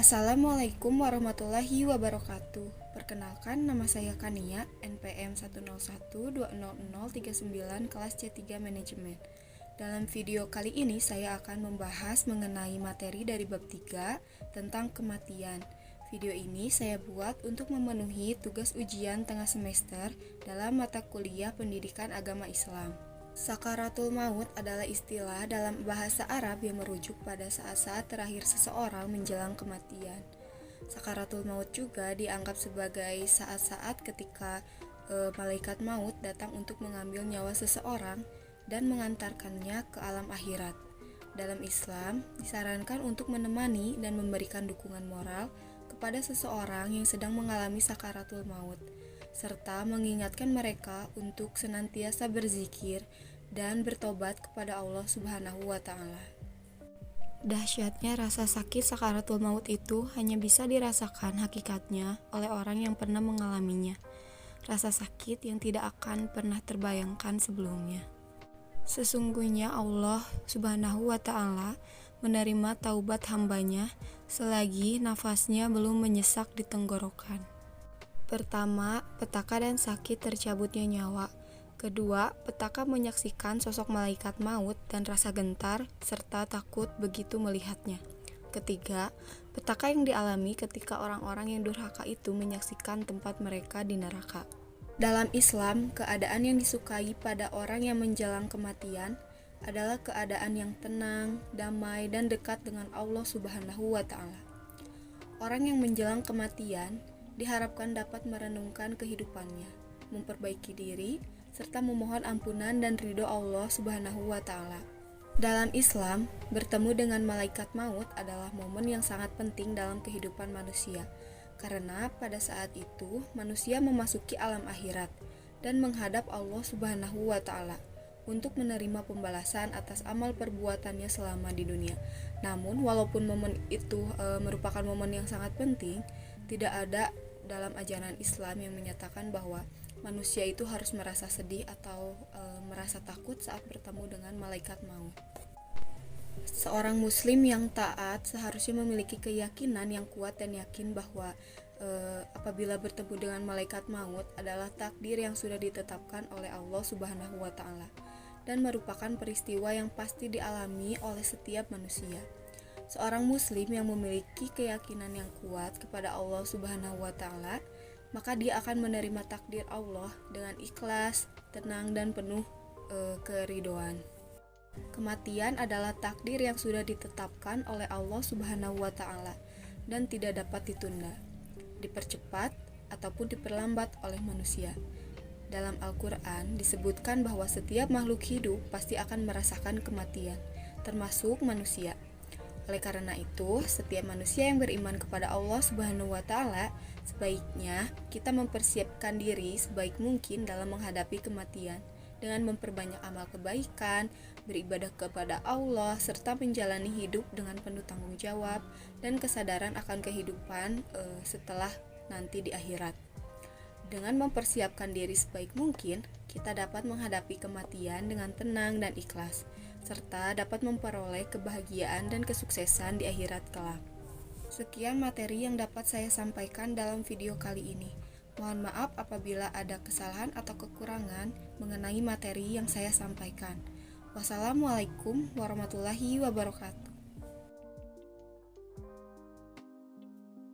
Assalamualaikum warahmatullahi wabarakatuh. Perkenalkan, nama saya Kania, NPM 101200039 kelas C3 Manajemen. Dalam video kali ini saya akan membahas mengenai materi dari bab 3 tentang kematian. Video ini saya buat untuk memenuhi tugas ujian tengah semester dalam mata kuliah Pendidikan Agama Islam. Sakaratul maut adalah istilah dalam bahasa Arab yang merujuk pada saat-saat terakhir seseorang menjelang kematian. Sakaratul maut juga dianggap sebagai saat-saat ketika malaikat maut datang untuk mengambil nyawa seseorang dan mengantarkannya ke alam akhirat. Dalam Islam, disarankan untuk menemani dan memberikan dukungan moral kepada seseorang yang sedang mengalami sakaratul maut, serta mengingatkan mereka untuk senantiasa berzikir dan bertobat kepada Allah Subhanahu wa Ta'ala. Dahsyatnya rasa sakit sakaratul maut itu hanya bisa dirasakan hakikatnya oleh orang yang pernah mengalaminya. Rasa sakit yang tidak akan pernah terbayangkan sebelumnya. Sesungguhnya Allah Subhanahu wa Ta'ala menerima taubat hambanya selagi nafasnya belum menyesak di tenggorokan. Pertama, petaka dan sakit tercabutnya nyawa. Kedua, petaka menyaksikan sosok malaikat maut dan rasa gentar serta takut begitu melihatnya. Ketiga, petaka yang dialami ketika orang-orang yang durhaka itu menyaksikan tempat mereka di neraka. Dalam Islam, keadaan yang disukai pada orang yang menjelang kematian adalah keadaan yang tenang, damai, dan dekat dengan Allah Subhanahu wa Ta'ala. Orang yang menjelang kematian diharapkan dapat merenungkan kehidupannya, memperbaiki diri, serta memohon ampunan dan ridho Allah Subhanahu wa Ta'ala. Dalam Islam, bertemu dengan malaikat maut adalah momen yang sangat penting dalam kehidupan manusia, karena pada saat itu manusia memasuki alam akhirat dan menghadap Allah Subhanahu wa Ta'ala untuk menerima pembalasan atas amal perbuatannya selama di dunia. Namun, walaupun momen itu merupakan momen yang sangat penting, tidak ada dalam ajaran Islam yang menyatakan bahwa manusia itu harus merasa sedih atau merasa takut saat bertemu dengan malaikat maut. Seorang muslim yang taat seharusnya memiliki keyakinan yang kuat dan yakin bahwa apabila bertemu dengan malaikat maut adalah takdir yang sudah ditetapkan oleh Allah Subhanahu wa Ta'ala dan merupakan peristiwa yang pasti dialami oleh setiap manusia. Seorang muslim yang memiliki keyakinan yang kuat kepada Allah Subhanahu wa Ta'ala, maka dia akan menerima takdir Allah dengan ikhlas, tenang, dan penuh keridhaan. Kematian adalah takdir yang sudah ditetapkan oleh Allah Subhanahu wa Ta'ala dan tidak dapat ditunda, dipercepat, ataupun diperlambat oleh manusia. Dalam Al-Quran disebutkan bahwa setiap makhluk hidup pasti akan merasakan kematian, termasuk manusia. Oleh karena itu, setiap manusia yang beriman kepada Allah Subhanahu wa Ta'ala sebaiknya kita mempersiapkan diri sebaik mungkin dalam menghadapi kematian dengan memperbanyak amal kebaikan, beribadah kepada Allah, serta menjalani hidup dengan penuh tanggung jawab dan kesadaran akan kehidupan setelah nanti di akhirat. Dengan mempersiapkan diri sebaik mungkin, kita dapat menghadapi kematian dengan tenang dan ikhlas, serta dapat memperoleh kebahagiaan dan kesuksesan di akhirat kelak. Sekian materi yang dapat saya sampaikan dalam video kali ini. Mohon maaf apabila ada kesalahan atau kekurangan mengenai materi yang saya sampaikan. Wassalamualaikum warahmatullahi wabarakatuh.